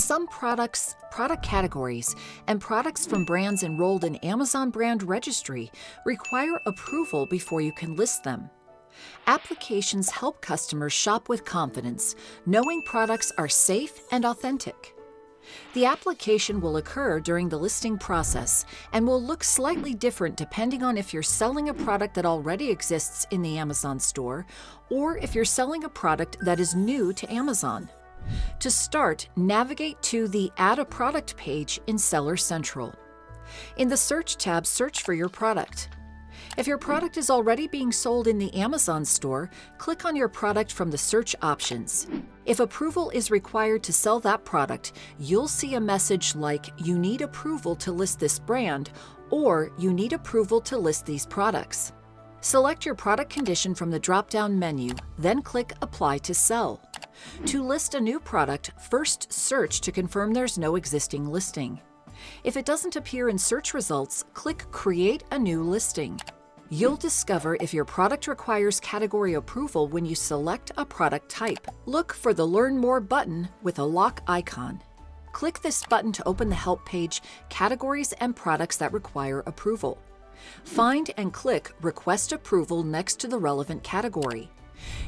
Some products, product categories, and products from brands enrolled in Amazon Brand Registry require approval before you can list them. Applications help customers shop with confidence, knowing products are safe and authentic. The application will occur during the listing process and will look slightly different depending on if you're selling a product that already exists in the Amazon store or if you're selling a product that is new to Amazon. To start, navigate to the Add a Product page in Seller Central. In the Search tab, search for your product. If your product is already being sold in the Amazon store, click on your product from the search options. If approval is required to sell that product, you'll see a message like "You need approval to list this brand" or "You need approval to list these products." Select your product condition from the drop-down menu, then click Apply to Sell. To list a new product, first search to confirm there's no existing listing. If it doesn't appear in search results, click Create a New Listing. You'll discover if your product requires category approval when you select a product type. Look for the Learn More button with a lock icon. Click this button to open the help page, Categories and Products that Require Approval. Find and click Request Approval next to the relevant category.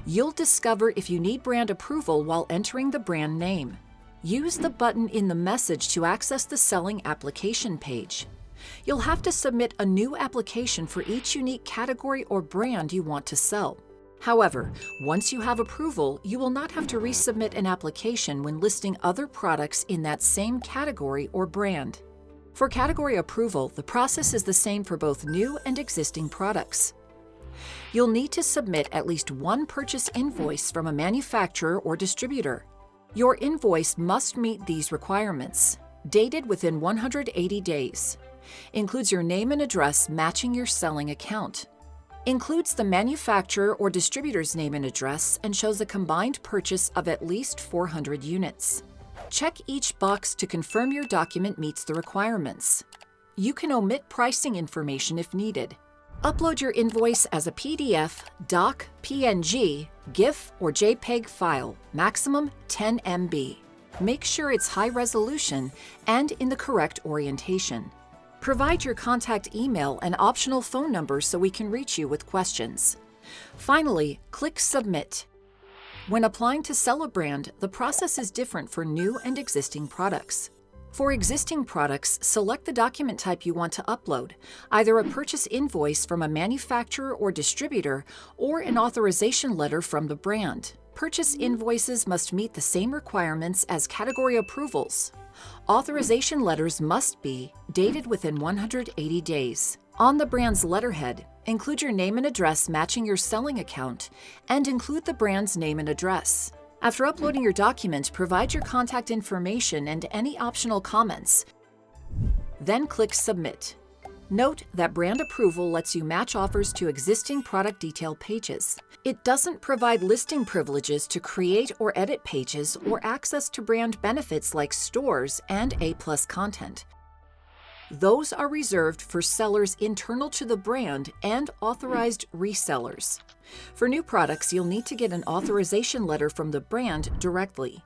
You'll discover if you need brand approval while entering the brand name. Use the button in the message to access the Selling Application page. You'll have to submit a new application for each unique category or brand you want to sell. However, once you have approval, you will not have to resubmit an application when listing other products in that same category or brand. For category approval, the process is the same for both new and existing products. You'll need to submit at least one purchase invoice from a manufacturer or distributor. Your invoice must meet these requirements. Dated within 180 days. Includes your name and address matching your selling account. Includes the manufacturer or distributor's name and address and shows a combined purchase of at least 400 units. Check each box to confirm your document meets the requirements. You can omit pricing information if needed. Upload your invoice as a PDF, doc, PNG, GIF, or JPEG file, maximum 10 MB. Make sure it's high resolution and in the correct orientation. Provide your contact email and optional phone number so we can reach you with questions. Finally, click Submit. When applying to sell a brand, the process is different for new and existing products. For existing products, select the document type you want to upload, either a purchase invoice from a manufacturer or distributor or an authorization letter from the brand. Purchase invoices must meet the same requirements as category approvals. Authorization letters must be dated within 180 days. On the brand's letterhead, include your name and address matching your selling account, and include the brand's name and address. After uploading your document, provide your contact information and any optional comments. Then click Submit. Note that brand approval lets you match offers to existing product detail pages. It doesn't provide listing privileges to create or edit pages or access to brand benefits like stores and A+ content. Those are reserved for sellers internal to the brand and authorized resellers. For new products, you'll need to get an authorization letter from the brand directly.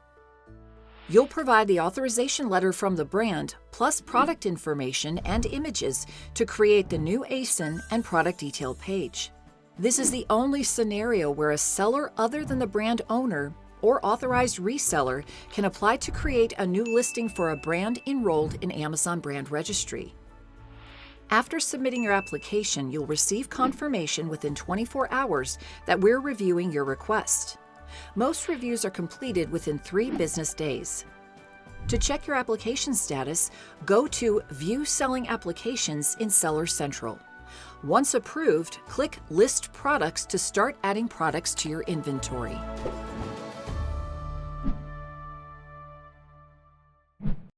You'll provide the authorization letter from the brand, plus product information and images to create the new ASIN and product detail page. This is the only scenario where a seller other than the brand owner or authorized reseller can apply to create a new listing for a brand enrolled in Amazon Brand Registry. After submitting your application, you'll receive confirmation within 24 hours that we're reviewing your request. Most reviews are completed within 3 business days. To check your application status, go to View Selling Applications in Seller Central. Once approved, click List Products to start adding products to your inventory.